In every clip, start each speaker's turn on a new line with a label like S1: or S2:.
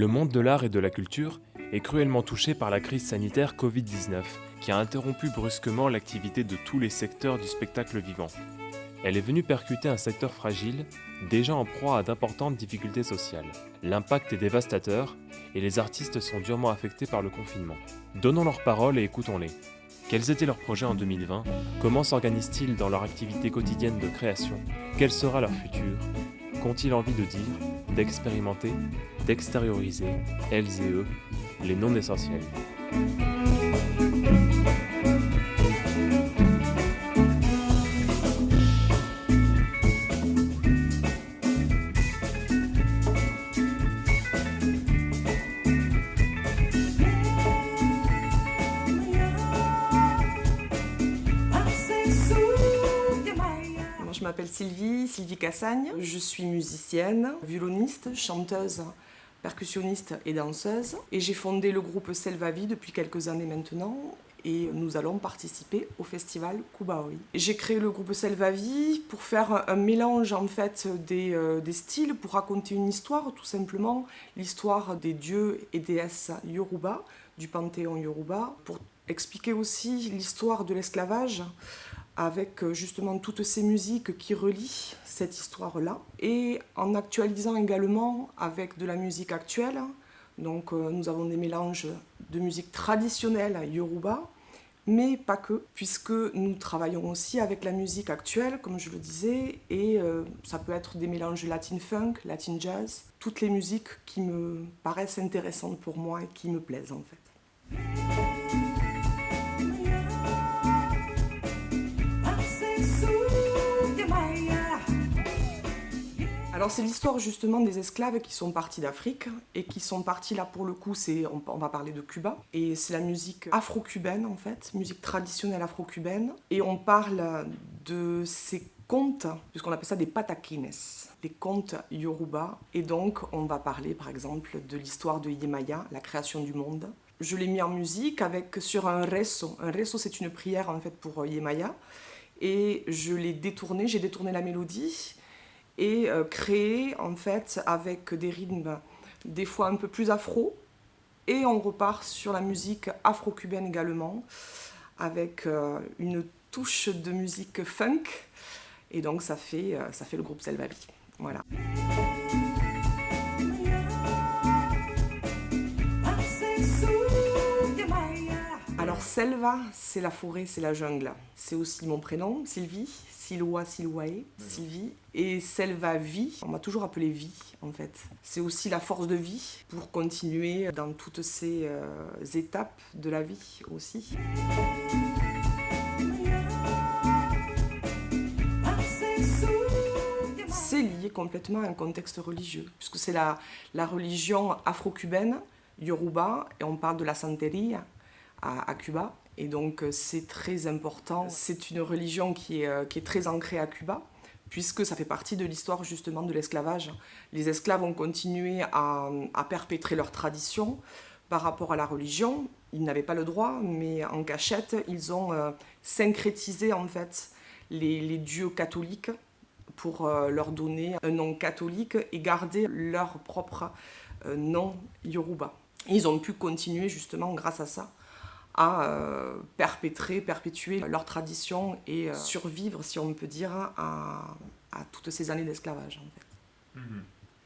S1: Le monde de l'art et de la culture est cruellement touché par la crise sanitaire Covid-19, qui a interrompu brusquement l'activité de tous les secteurs du spectacle vivant. Elle est venue percuter un secteur fragile, déjà en proie à d'importantes difficultés sociales. L'impact est dévastateur et les artistes sont durement affectés par le confinement. Donnons leur parole et écoutons-les. Quels étaient leurs projets en 2020 ? Comment s'organisent-ils dans leur activité quotidienne de création ? Quel sera leur futur ? Qu'ont-ils envie de dire, d'expérimenter, d'extérioriser, elles et eux, les non essentiels ?
S2: Je m'appelle Sylvie Cassagne, je suis musicienne, violoniste, chanteuse, percussionniste et danseuse. Et j'ai fondé le groupe Selvavi depuis quelques années maintenant et nous allons participer au festival Kubaoi. J'ai créé le groupe Selvavi pour faire un mélange en fait des styles, pour raconter une histoire tout simplement, l'histoire des dieux et déesses Yoruba, du panthéon Yoruba, pour expliquer aussi l'histoire de l'esclavage, avec justement toutes ces musiques qui relient cette histoire-là, et en actualisant également avec de la musique actuelle. Donc nous avons des mélanges de musique traditionnelle Yoruba, mais pas que, puisque nous travaillons aussi avec la musique actuelle, comme je le disais, et ça peut être des mélanges latin funk, latin jazz, toutes les musiques qui me paraissent intéressantes pour moi et qui me plaisent en fait. Alors c'est l'histoire justement des esclaves qui sont partis d'Afrique et qui sont partis là pour le coup, on va parler de Cuba, et c'est la musique afro-cubaine en fait, musique traditionnelle afro-cubaine, et on parle de ces contes, puisqu'on appelle ça des pataquines, des contes Yoruba, et donc on va parler par exemple de l'histoire de Yemaya, la création du monde. Je l'ai mis en musique sur un rezo. Un rezo, c'est une prière en fait pour Yemaya, et j'ai détourné la mélodie et créé en fait avec des rythmes des fois un peu plus afro, et on repart sur la musique afro-cubaine également avec une touche de musique funk, et donc ça fait le groupe Selvavi. Voilà. Alors Selva, c'est la forêt, c'est la jungle. C'est aussi mon prénom, Sylvie, Siloa, Siloae, Sylvie. Et Selvavi, on m'a toujours appelé vie en fait. C'est aussi la force de vie pour continuer dans toutes ces étapes de la vie aussi. C'est lié complètement à un contexte religieux, puisque c'est la religion afro-cubaine, Yoruba, et on parle de la santeria à Cuba, et donc c'est très important. C'est une religion qui est très ancrée à Cuba, puisque ça fait partie de l'histoire justement de l'esclavage. Les esclaves ont continué à perpétrer leur tradition par rapport à la religion. Ils n'avaient pas le droit, mais en cachette, ils ont syncrétisé en fait les dieux catholiques pour leur donner un nom catholique et garder leur propre nom Yoruba. Et ils ont pu continuer justement grâce à ça à perpétuer leur tradition et survivre, si on peut dire, à toutes ces années d'esclavage en fait. Mm-hmm.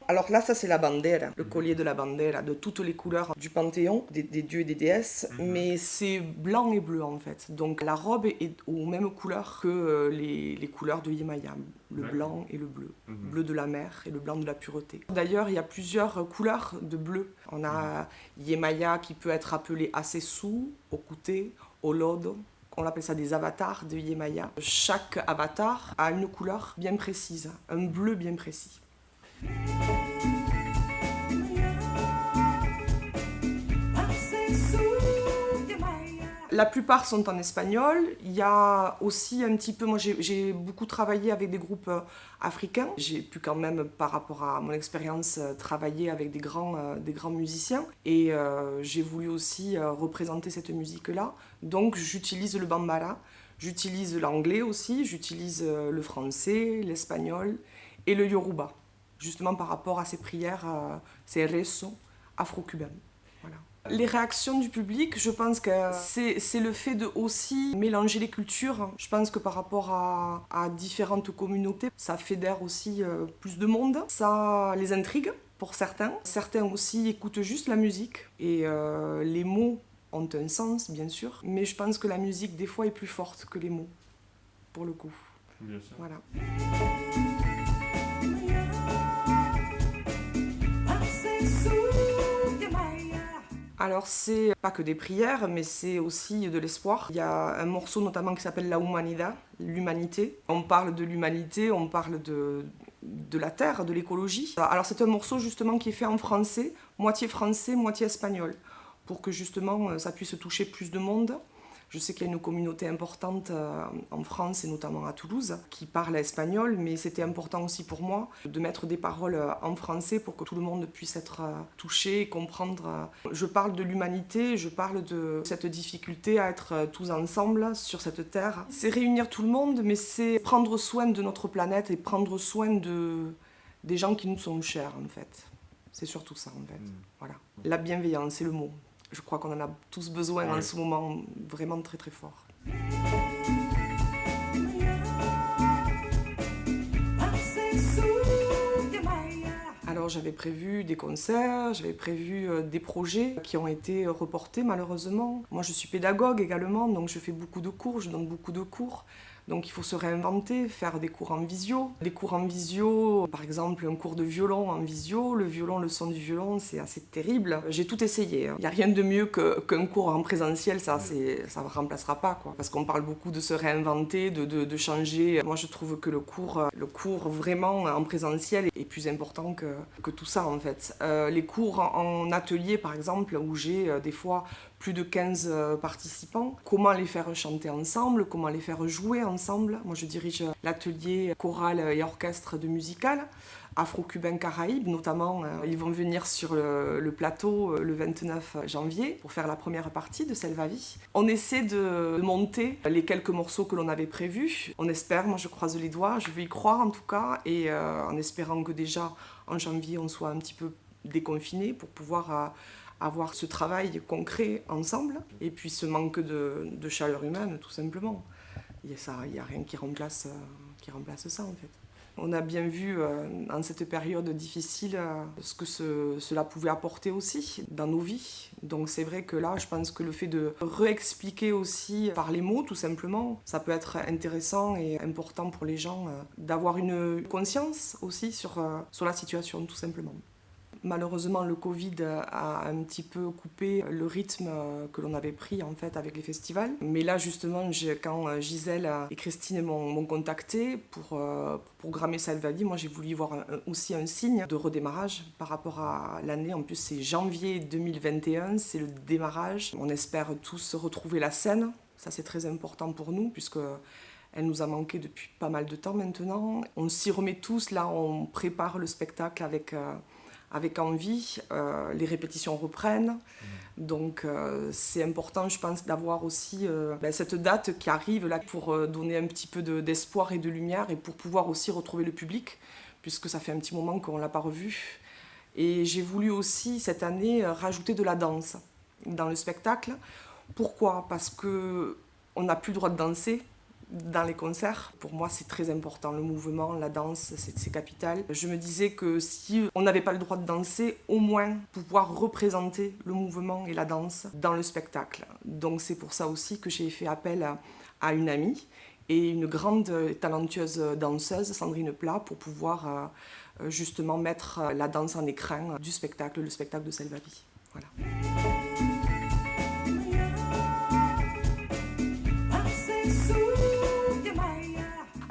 S2: Alors là, ça c'est la bandera, le collier de la bandera, de toutes les couleurs du panthéon, des dieux et des déesses, mais c'est blanc et bleu en fait. Donc la robe est aux mêmes couleurs que les couleurs de Yemaya, le blanc et le bleu. Bleu de la mer et le blanc de la pureté. D'ailleurs, il y a plusieurs couleurs de bleu. On a Yemaya qui peut être appelé Asesu, Okute, Olodo. On appelle ça des avatars de Yemaya. Chaque avatar a une couleur bien précise, un bleu bien précis. La plupart sont en espagnol. Il y a aussi un petit peu, moi j'ai beaucoup travaillé avec des groupes africains. J'ai pu quand même, par rapport à mon expérience, travailler avec des grands musiciens. Et j'ai voulu aussi représenter cette musique-là. Donc j'utilise le bambara, j'utilise l'anglais aussi, j'utilise le français, l'espagnol et le yoruba. Justement par rapport à ces prières, ces rezos afro-cubain. Voilà. Les réactions du public, je pense que c'est le fait de aussi mélanger les cultures. Je pense que par rapport à différentes communautés, ça fédère aussi plus de monde. Ça les intrigue pour certains. Certains aussi écoutent juste la musique et les mots ont un sens, bien sûr. Mais je pense que la musique, des fois, est plus forte que les mots, pour le coup.
S1: Bien sûr.
S2: Voilà. Alors c'est pas que des prières, mais c'est aussi de l'espoir. Il y a un morceau notamment qui s'appelle La Humanidad, l'humanité. On parle de l'humanité, on parle de la terre, de l'écologie. Alors c'est un morceau justement qui est fait en français, moitié espagnol, pour que justement ça puisse toucher plus de monde. Je sais qu'il y a une communauté importante en France et notamment à Toulouse qui parle espagnol, mais c'était important aussi pour moi de mettre des paroles en français pour que tout le monde puisse être touché et comprendre. Je parle de l'humanité, je parle de cette difficulté à être tous ensemble sur cette terre. C'est réunir tout le monde, mais c'est prendre soin de notre planète et prendre soin des gens qui nous sont chers en fait. C'est surtout ça en fait. Voilà. La bienveillance, c'est le mot. Je crois qu'on en a tous besoin en ce moment, vraiment très très fort. Alors j'avais prévu des concerts, j'avais prévu des projets qui ont été reportés malheureusement. Moi je suis pédagogue également, donc je fais beaucoup de cours, je donne beaucoup de cours. Donc il faut se réinventer, faire des cours en visio. Des cours en visio, par exemple un cours de violon en visio. Le violon, le son du violon, c'est assez terrible. J'ai tout essayé. Il n'y a rien de mieux qu'un cours en présentiel, ça ne remplacera pas, quoi. Parce qu'on parle beaucoup de se réinventer, de changer. Moi je trouve que le cours vraiment en présentiel est plus important que tout ça en fait. Les cours en atelier par exemple, où j'ai des fois plus de 15 participants. Comment les faire chanter ensemble, comment les faire jouer ensemble. Moi, je dirige l'atelier chorale et orchestre de musicale, afro-cubain Caraïbes notamment. Ils vont venir sur le plateau le 29 janvier pour faire la première partie de Selvavi. On essaie de monter les quelques morceaux que l'on avait prévus. On espère, moi je croise les doigts, je veux y croire en tout cas, et en espérant que déjà en janvier on soit un petit peu déconfiné pour pouvoir avoir ce travail concret ensemble, et puis ce manque de chaleur humaine, tout simplement. Il n'y a rien qui remplace ça, en fait. On a bien vu, dans cette période difficile, ce que cela pouvait apporter aussi dans nos vies. Donc c'est vrai que là, je pense que le fait de réexpliquer aussi par les mots, tout simplement, ça peut être intéressant et important pour les gens d'avoir une conscience aussi sur la situation, tout simplement. Malheureusement, le Covid a un petit peu coupé le rythme que l'on avait pris en fait avec les festivals. Mais là, justement, quand Gisèle et Christine m'ont contacté pour programmer Selvavi, moi j'ai voulu y voir aussi un signe de redémarrage par rapport à l'année. En plus, c'est janvier 2021, c'est le démarrage. On espère tous retrouver la scène. Ça, c'est très important pour nous puisque elle nous a manqué depuis pas mal de temps maintenant. On s'y remet tous. Là, on prépare le spectacle avec envie, les répétitions reprennent. Donc c'est important, je pense, d'avoir aussi cette date qui arrive là pour donner un petit peu d'espoir et de lumière et pour pouvoir aussi retrouver le public, puisque ça fait un petit moment qu'on ne l'a pas revu. Et j'ai voulu aussi cette année rajouter de la danse dans le spectacle. Pourquoi ? Parce qu'on n'a plus le droit de danser dans les concerts. Pour moi, c'est très important, le mouvement, la danse, c'est capital. Je me disais que si on n'avait pas le droit de danser, au moins pouvoir représenter le mouvement et la danse dans le spectacle. Donc c'est pour ça aussi que j'ai fait appel à une amie et une grande et talentueuse danseuse, Sandrine Plat, pour pouvoir justement mettre la danse en écran du spectacle, le spectacle de Selvavi. Voilà.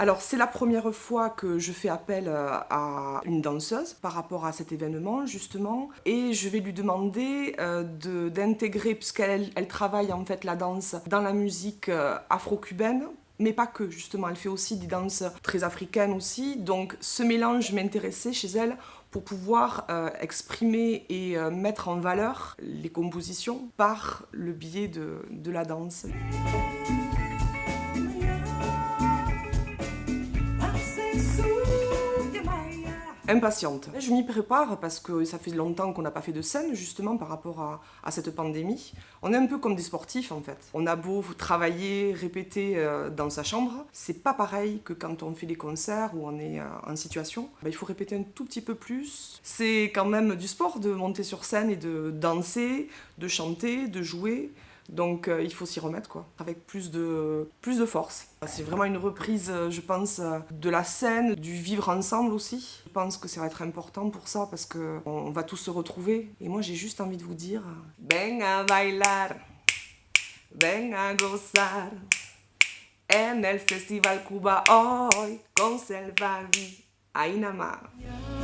S2: Alors c'est la première fois que je fais appel à une danseuse par rapport à cet événement justement, et je vais lui demander d'intégrer, puisqu'elle travaille en fait la danse dans la musique afro-cubaine, mais pas que, justement, elle fait aussi des danses très africaines aussi, donc ce mélange m'intéressait chez elle pour pouvoir exprimer et mettre en valeur les compositions par le biais de la danse. Impatiente. Je m'y prépare parce que ça fait longtemps qu'on n'a pas fait de scène justement par rapport à cette pandémie. On est un peu comme des sportifs en fait. On a beau travailler, répéter dans sa chambre, c'est pas pareil que quand on fait des concerts où on est en situation. Il faut répéter un tout petit peu plus. C'est quand même du sport de monter sur scène et de danser, de chanter, de jouer. Donc il faut s'y remettre quoi, avec plus de force. C'est vraiment une reprise, je pense, de la scène, du vivre ensemble aussi. Je pense que ça va être important pour ça parce qu'on va tous se retrouver. Et moi j'ai juste envie de vous dire, ven a bailar, ven a gozar, en el Festival Cuba hoy, con Selvavi, ahí nada más.